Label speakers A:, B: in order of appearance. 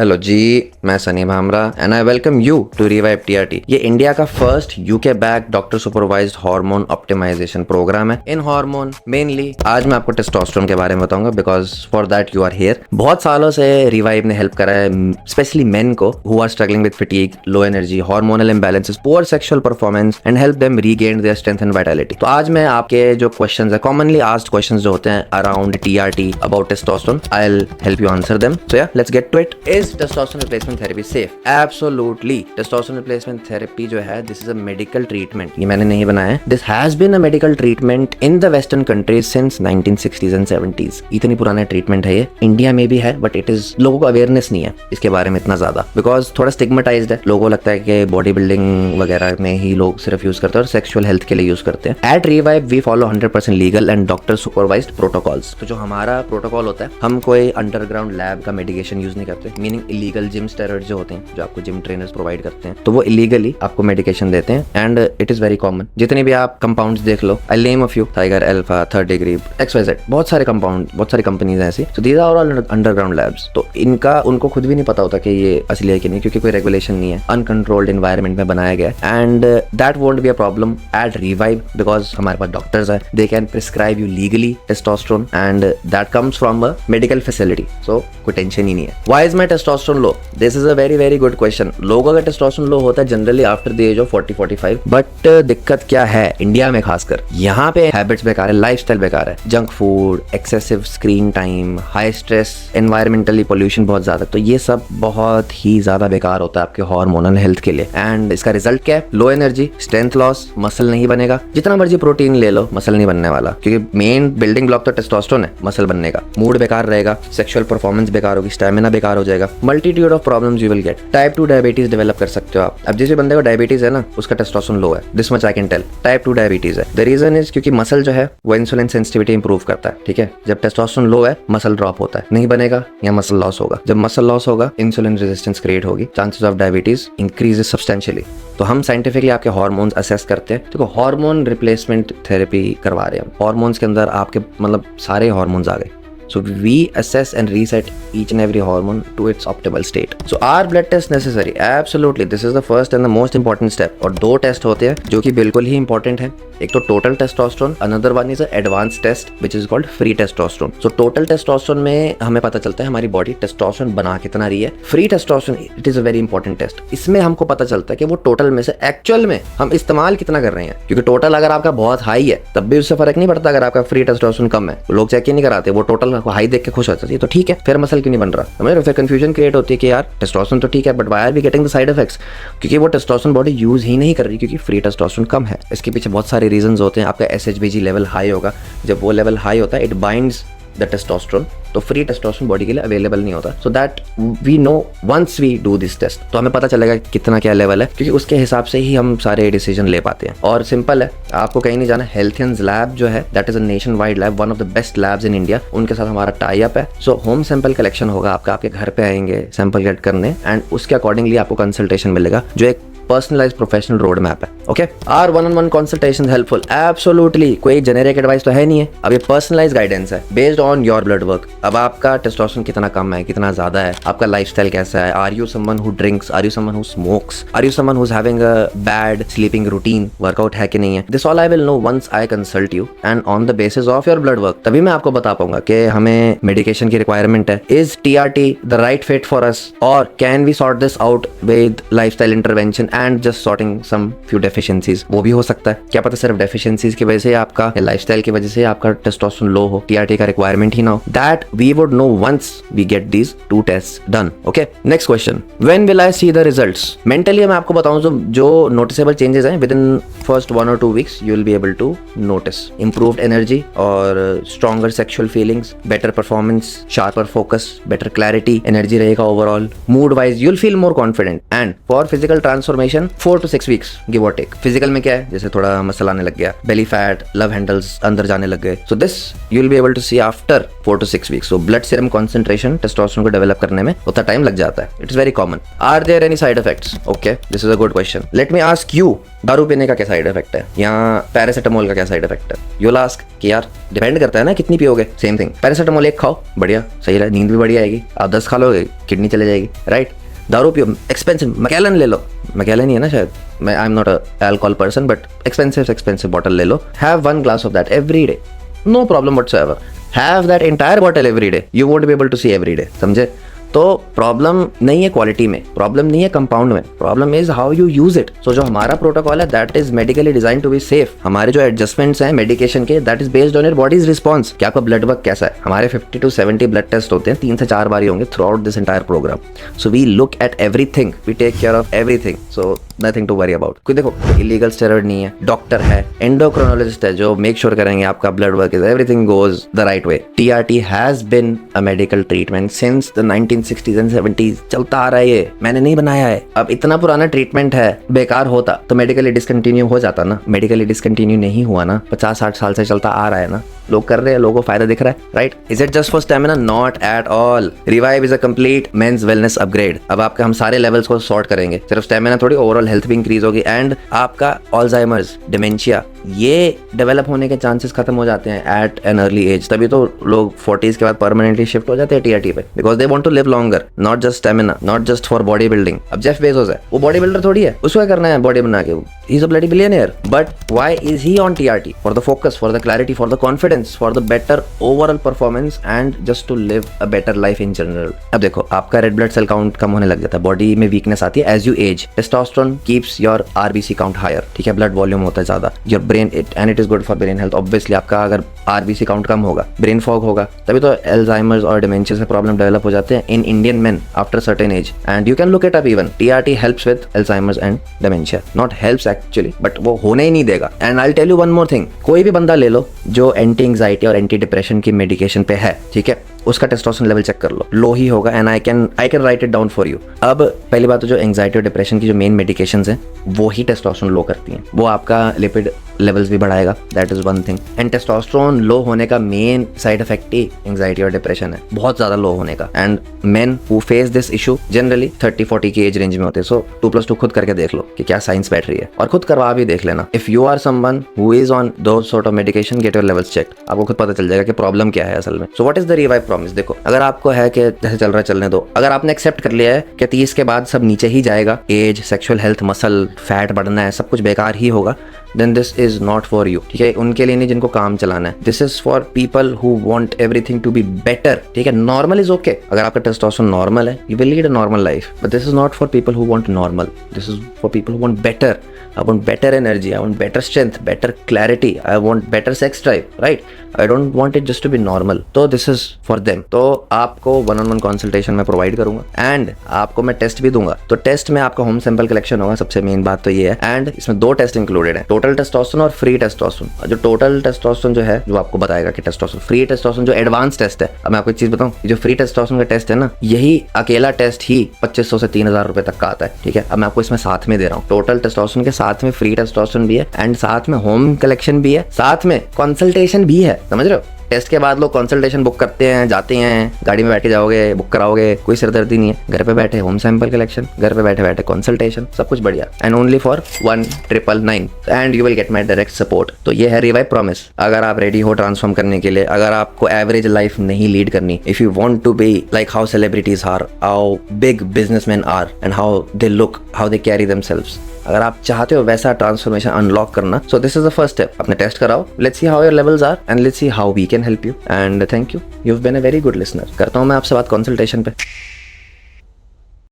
A: Hello जी, मैं Sunny Bhamra and I welcome you to revive TRT. ये इंडिया का first UK back doctor supervised hormone optimisation programme है। इन हार्मोन मेनली आज मैं आपको टेस्टोस्टेरोन के बारे में बताऊंगा because for that you are here. बहुत सालों से रिवाइव ने हेल्प करा है स्पेशली मेन को who are struggling with fatigue, low energy, hormonal imbalances, poor sexual performance and help them regain their strength and vitality. तो आज मैं आपके जो क्वेश्चंस है, कॉमनली आस्क्ड क्वेश्चंस जो होते हैं around TRT about testosterone, I will help you answer them. So yeah let's get to it. Is testosterone replacement therapy safe? Absolutely. Testosterone replacement therapy जो है, this is a medical treatment. ये मैंने नहीं बनाया है. This has been a medical treatment in the Western countries since 1960s and 70s. इतनी पुराना treatment है ये. इंडिया में भी है, बट इट इज लोगों को अवेयरनेस नहीं है इसके बारे में इतना ज्यादा, बिकॉज थोड़ा स्टिग्मेटाइज्ड है. लोगों को लगता है कि बॉडी बिल्डिंग वगैरह में ही लोग सिर्फ यूज करते हैं और सेक्सुअल हेल्थ के लिए यूज करते हैं. At Revive we follow 100% legal and doctor supervised protocols. तो जो हमारा प्रोटोकॉल होता है, हम कोई अंडरग्राउंड लैब का मेडिकेशन यूज नहीं करते. मीनिंग इलीगल जिम स्टेरॉइड्स जो होते हैं, जो आपको जिम ट्रेनर्स प्रोवाइड करते हैं, तो वो इलीगली आपको मेडिकेशन देते हैं and it is very common. जितने भी आप कंपाउंड्स देख लो, I name a few, tiger, alpha, third degree, XYZ, बहुत सारे कंपाउंड, बहुत सारी कंपनीज हैं ऐसी. So these are all underground labs. तो इनका उनको खुद भी नहीं पता होता कि ये असली है कि नहीं, क्योंकि कोई रेगुलेशन नहीं है. अनकंट्रोल्ड एनवायरनमेंट में बनाया गया है and that won't be a problem at revive because हमारे पास डॉक्टर्स है. They can prescribe you legally testosterone and that comes from a medical facility. So कोई टेंशन ही नहीं है. Why is my testosterone low? This is a very good question. लोगों का testosterone low होता है generally after the age of 40-45. But दिक्कत क्या है इंडिया में, खासकर यहाँ पे हैबिट्स बेकार है, लाइफस्टाइल बेकार है. Junk food, excessive screen time, high stress, environmentally pollution बहुत ज्यादा. तो ये सब बहुत ही ज्यादा बेकार होता है आपके हार्मोनल हेल्थ के लिए. एंड इसका रिजल्ट क्या है? Low energy, strength loss, muscle नहीं बनेगा. जितना मर्जी प्रोटीन ले लो, मसल नहीं बनने वाला, क्योंकि मेन बिल्डिंग ब्लॉक तो टेस्टोस्टेरोन है मसल बनने का. मूड बेकार रहेगा, सेक्सुअल परफॉर्मेंस बेकार होगी, स्टेमिना बेकार हो जाएगा, multitude of problems you will get. Type 2 diabetes develop कर सकते हो आप. अब जिस भी बंदे को डायबिटीज है ना, उसका टेस्टोस्टेरोन लो है. This much I can tell. Type 2 diabetes है. द रीजन इज क्योंकि मसल जो है वो इंसुलिन सेंसिटिविटी इंप्रूव करता है. ठीक है, जब टेस्टोस्टेरोन लो है, मसल ड्रॉप होता है, नहीं बनेगा या मसल लॉस होगा. जब मसल लॉस होगा, इंसुलिन रेजिस्टेंस क्रिएट होगी, chances of diabetes increases substantially. तो हम साइंटिफिकली आपके हार्मोन्स असेस करते हैं. देखो, हार्मोन रिप्लेसमेंट थेरेपी करवा रहे हैं हम. हार्मोन्स के अंदर आपके मतलब सारे हार्मोन्स आ गए. So we assess and reset each and every hormone to its optimal state. So are blood tests necessary? Absolutely. This is the first and the most important step. और दो टेस्ट होते हैं जो कि बिल्कुल ही इंपॉर्टेंट है. एक तो total testosterone, another one is advance test which is called free testosterone. So total testosterone में हमें पता चलता है हमारी बॉडी टेस्टोस्टेरोन बना कितना रही है. Free testosterone it is a very important test. इसमें हमको पता चलता है कि वो टोटल में से एक्चुअल में हम इस्तेमाल कितना कर रहे हैं. क्योंकि टोटल अगर आपका बहुत हाई है तब भी उससे फर्क नहीं पड़ता अगर आपका फ्री टेस्टोस्टेरोन कम है. लोग चेक ही नहीं कराते, वो टोटल हाई देख के खुश होते हैं, तो ठीक है, फिर मसल क्यों नहीं बन रहा. हमें फिर कंफ्यूजन क्रिएट होती है कि यार टेस्टोस्टेरोन तो ठीक है, but why are we getting the side effects? क्योंकि वो टेस्टोस्टेरोन बॉडी यूज ही नहीं कर रही, क्योंकि फ्री टेस्टोस्टेरोन कम है. इसके पीछे बहुत सारे रीजंस होते हैं. आपका SHBG लेवल हाई होगा. जब वो लेवल हाई होता है, इट बाइंड्स द टेस्टोस्टेरोन, तो फ्री टेस्टोस्टेरोन बॉडी के लिए अवेलेबल नहीं होता. So that we know once we do this test, तो हमें पता चलेगा कितना क्या लेवल है, क्योंकि उसके हिसाब से ही हम सारे डिसीजन ले पाते हैं. और सिंपल है, आपको कहीं नहीं जाना. हेल्थियंस लैब जो है, that is a nation wide lab, one of the best labs in India. उनके साथ हमारा टाई अप है. सो होम सैंपल कलेक्शन होगा आपका, आपके घर पे आएंगे सैंपल कलेक्ट करने एंड उसके अकॉर्डिंगली आपको कंसल्टेशन मिलेगा, जो एक पर्सनलाइज्ड प्रोफेशनल रोड मैप है. ओके, आर वन-on-one कंसल्टेशन हेल्पफुल? एब्सोल्युटली. कोई जेनेरिक एडवाइस तो है नहीं है. अब ये पर्सनलाइज्ड गाइडेंस है based on your blood work. अब आपका टेस्टोस्टेरोन कितना कम है, कितना ज्यादा है, आपका लाइफस्टाइल कैसा है, are you someone who drinks, are you someone who smokes, are you someone who is having a bad sleeping routine, workout है कि नहीं है. This all I will know once I consult you and on the basis of your blood work. तभी मैं आपको बता पाऊंगा कि हमें मेडिकेशन की रिक्वायरमेंट है. Is TRT the right fit for us, और can we sort this out with lifestyle intervention and just sorting some few deficiencies. वो भी हो सकता है. क्या पता सिर्फ deficiencies की वजह से आपका, लाइफस्टाइल की वजह से आपका टेस्टोस्टेरोन लो हो, TRT का रिक्वायरमेंट ही ना हो. That we would know once we get these 2 tests done. Okay, next question. When will I see the results? Mentally मैं आपको बताऊं, जो noticeable changes हैं within first 1 or 2 weeks you will be able to notice improved energy और stronger sexual feelings, better performance, sharper focus, better clarity, energy रहेगा overall, mood wise you'll feel more confident, and for physical transformation transformation 4 to 6 weeks give और take. Physical में क्या है, जैसे थोड़ा muscle आने लग गया, बेली फैट, लव हैंडल्स अंदर जाने लग गए, so this you will be able to see after 4 to 6 weeks. So blood serum concentration testosterone को डेवलप करने में उतना टाइम लग जाता है। It is very common. Are there any side effects? Okay, this is a good question. Let me ask you, दारू पीने का क्या साइड इफेक्ट है, या पैरासिटामोल का क्या साइड इफेक्ट है? यू विल आस्क कि यार डिपेंड करता है ना कितनी पियोगे। सेम थिंग, पैरासिटामोल एक खाओ, बढ़िया सही रहा, नींद भी बढ़िया आएगी। आप 10 खा लोगे, किडनी चले जाएगी, राइट। दारू पियो, एक्सपेंसिव मैकेलन ले लो, मैकेलन ही है ना शायद, मैं I am not a alcohol person but expensive bottle ले लो, have 1 glass of that every day, no problem whatsoever. Have that entire bottle every day, you won't be able to see every day, समझे? तो problem नहीं है quality में, problem नहीं है compound में, problem is how you use it. So जो हमारा प्रोटोकॉल है that is medically design to be safe. हमारे जो एडजस्टमेंट्स हैं मेडिकेशन के that is based on your body's response, कि आपका ब्लड वर्क कैसा है। हमारे 50 to 70 ब्लड टेस्ट होते हैं, 3 से 4 बार ही होंगे throughout this entire program. So we look at everything, we take care of everything, so nothing to worry about. कोई देखो इलीगल स्टेरॉइड नहीं है, डॉक्टर है, एंडोक्रोनोलॉजिस्ट है जो मेक श्योर करेंगे आपका blood work is everything goes the right way. TRT has been a medical treatment since the 1960s and 70s, चलता आ रहा है ये, मैंने नहीं बनाया है। अब इतना पुराना ट्रीटमेंट है, बेकार होता तो मेडिकली डिसकंटिन्यू हो जाता ना, मेडिकली डिसकंटिन्यू नहीं हुआ ना, 50-60 साल से चलता आ रहा है ना, लोग कर रहे हैं, लोगों को फायदा दिख रहा है, right. Is it just for stamina? Not at all. Revive is a complete men's wellness upgrade. अब आपके हम सारे लेवल्स को सॉर्ट करेंगे, सिर्फ स्टेमिना थोड़ी, ओवरऑल हेल्थ भी इंक्रीज होगी, एंड आपका अल्जाइमर्स, डिमेंशिया, ये डेवलप होने के चांसेस खत्म हो जाते हैं एट एन अर्ली एज। तभी तो लोग 40s के बाद परमानेंटली शिफ्ट हो जाते हैं टीआरटी पे, because they want to live longer, not just stamina, not just for body building. अब जेफ बेजोस है, वो बॉडी बिल्डर थोड़ी है, उसको क्या करना है बॉडी बना के, he is a bloody billionaire, but why is he on TRT? For the focus, for the clarity, for the confidence, for the better overall performance and just to live a better life in general. अब देखो आपका red blood cell count कम होने लग जाता है, body में weakness आती है as you age. Testosterone keeps your RBC count higher, ठीक है, ब्लड वॉल्यूम होता है ज्यादा, your brain it and it is good for brain health. Obviously आपका अगर आरबीसी काउंट कम होगा, ब्रेन फॉग होगा, तभी तो अल्जाइमर्स और डिमेंशिया से प्रॉब्लम डेवलप हो जाते हैं in Indian men after certain age, and you can look it up even. TRT helps with Alzheimer's and dementia, not helps actually, but वो होने ही नहीं देगा। And I will tell you one more thing, कोई भी बंदा ले लो जो एंटी एंग्जाइटी और एंटी डिप्रेशन की मेडिकेशन पे है, ठीक है, उसका टेस्टोस्टेरोन लेवल चेक कर लो, लो ही होगा, and I can write it down for you. अब पहली बात तो जो एंग्जाइटी और डिप्रेशन की जो मेन मेडिकेशंस हैं वो ही टेस्टोस्टेरोन लो करती हैं, वो आपका लिपिड लेवल्स भी बढ़ाएगा, that is one thing. And testosterone low होने का मेन साइड इफेक्ट ही एंग्जाइटी और डिप्रेशन है, बहुत ज्यादा लो होने का। And men who face this issue generally 30-40 की एज रेंज में होते हैं। सो 2+2 खुद करके देख लो कि क्या साइंस बैठ रही है, और खुद करवा भी देख लेना। If you are someone who is on those sort of medication, get your levels check, आपको खुद पता चल जाएगा कि प्रॉब्लम क्या है असल में। So what is the revive promise? देखो अगर आपको है कि जैसे चल रहा है चलने दो, अगर आपने एक्सेप्ट कर लिया है कि 30 के बाद सब नीचे ही जाएगा, age, sexual health, muscle, fat बढ़ना है, सब कुछ बेकार ही होगा, then this is not for you, ठीक है। उनके लिए नहीं जिनको काम चलाना है, this is for people who want everything to be better, ठीक है। normal is okay, अगर आपका टेस्टोस्टेरोन नॉर्मल है you will lead a normal life, but this is not for people who want normal, this is for people who want better. I want better energy, I want better strength, better clarity, I want better sex drive, right? I don't want it just to be normal. तो this is for them. तो आपको 1-on-1 consultation में provide करूंगा, and आपको मैं test भी दूंगा। तो टेस्ट में आपका होम सैंपल कलेक्शन होगा, सबसे मेन बात तो ये है, एंड इसमें 2 टेस्ट इंक्लूडेड है, टोटल टेस्टोस्टेरोन और फ्री टेस्टोस्टेरोन। जो टोटल टेस्टोस्टेरोन जो है, जो आपको बताएगा कि टेस्टोस्टेरोन, फ्री टेस्टोस्टेरोन जो एडवांस टेस्ट है। अब मैं आपको एक चीज बताऊं, जो फ्री टेस्टोस्टेरोन का टेस्ट है ना, यही अकेला टेस्ट ही 2500 से 3000 रुपए तक का आता है, ठीक है। अब मैं आपको इसमें साथ में दे रहा हूँ, टोटल टेस्टोस्टेरोन के साथ में फ्री टेस्टोस्टेरोन भी है, एंड साथ में होम कलेक्शन भी है, साथ में कंसल्टेशन भी है, समझ रहे हो। टेस्ट के बाद लोग कंसल्टेशन बुक करते हैं, जाते हैं, गाड़ी में बैठ के जाओगे, बुक कराओगे, कोई सिरदर्दी नहीं है, घर पे बैठे होम सैंपल कलेक्शन, घर पे बैठे बैठे कंसल्टेशन, सब कुछ बढ़िया, and only for 1999 and you will get my direct support. तो ये है रिवाइव प्रॉमिस। अगर आप रेडी हो ट्रांसफॉर्म करने के लिए, अगर आपको एवरेज लाइफ नहीं लीड करनी, if you want to be like how celebrities are, how big businessman are, and how they look, how they carry themselves, अगर आप चाहते हो वैसा ट्रांसफॉर्मेशन अनलॉक करना, so this is the first step. अपने test कराओ, let's see how your levels are and let's see how we can help you, and thank you, you have been a very good listener. करता हूं मैं आपसे बात consultation पे।